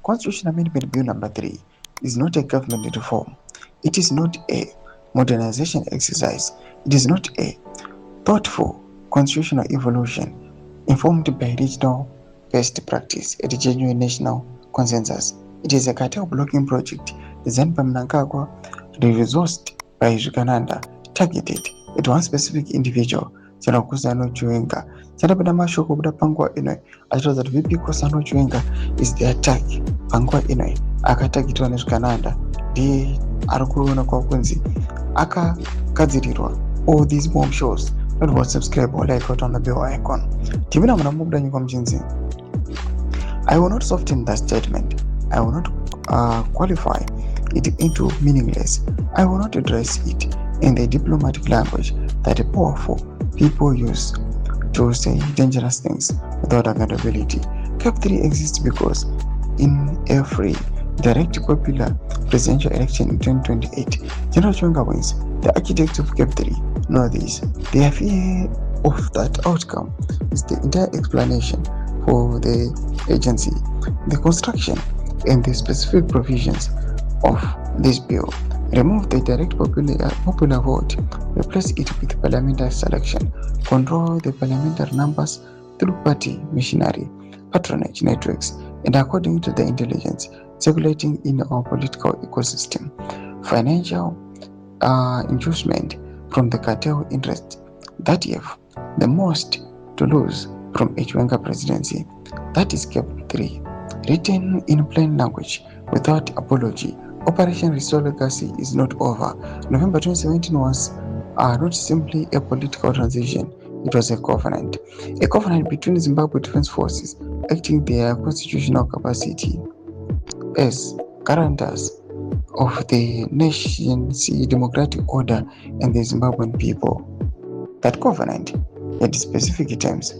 Constitution Amendment Bill number 3 is not a government reform. It is not a modernization exercise. It is not a thoughtful constitutional evolution informed by regional best practice and genuine national consensus. It is a cartel blocking project designed by Mnangagwa, resourced by Chiwenga, targeted at one specific individual, Kusano Chiwenga. Sadapeda mashoko kuda panguwa ino achitaura kuti VP Kusano Chiwenga is the attack panguwa ino akatagitwa neZvaendwa ndiye ari kuonekwa kunzi akagadzirirwa all these bomb shows. Not about subscribe or like out on the bell icon. Tivina mnamubuda nyiko mchinzi. I will not soften that statement. I will not qualify it into meaningless. I will not address it in the diplomatic language that powerful people use to say dangerous things without accountability. CAP 3 exists because in a free, direct popular presidential election in 2028, General Chiwenga wins. The architects of CAP 3 know this. Their fear of that outcome is the entire explanation for the agency, the construction, and the specific provisions of this bill. Remove the direct popular vote, replace it with parliamentary selection, control the parliamentary numbers through party machinery, patronage networks, and according to the intelligence circulating in our political ecosystem, financial inducement from the cartel interest that have the most to lose from a Chiwenga presidency. That is CAP 3. Written in plain language, without apology, Operation Restore Legacy is not over. November 2017 was not simply a political transition, it was a covenant. A covenant between Zimbabwe Defense Forces acting their constitutional capacity as guarantors of the nation's democratic order and the Zimbabwean people. That covenant had specific terms,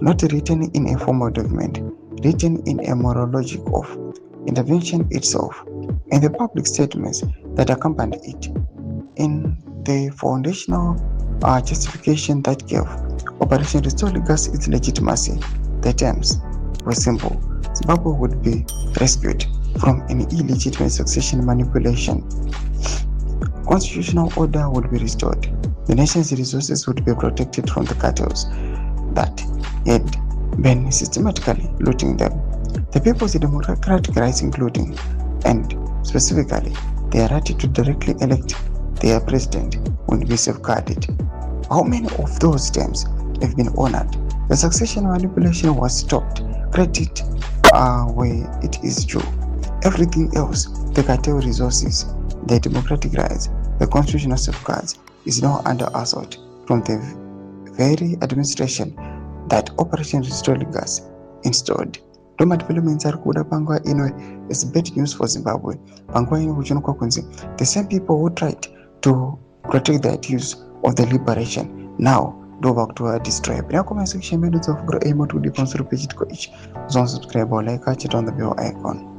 not written in a formal document, written in a moral logic of intervention itself, and the public statements that accompanied it. In the foundational justification that gave Operation Restore Legacy its legitimacy, the terms were simple. Zimbabwe would be rescued from an illegitimate succession manipulation. Constitutional order would be restored. The nation's resources would be protected from the cartels that had been systematically looting them. The people's democratic rights, including and specifically their right to directly elect their president, would be safeguarded. How many of those terms have been honored? The succession manipulation was stopped. Credit where it is due. Everything else, the cartel resources, the democratic rights, the constitutional safeguards, is now under assault from the very administration that Operation Restore Legacy installed. Doma developments are kuda panguwa ino is bad news for Zimbabwe. Panguwa ino kuchonekwa kunzi the same people who tried to protect the ideals of the liberation now go back to destroy. Now comment section minutes of grow able to the console page to each. Subscribe or like, catch it on the bell icon.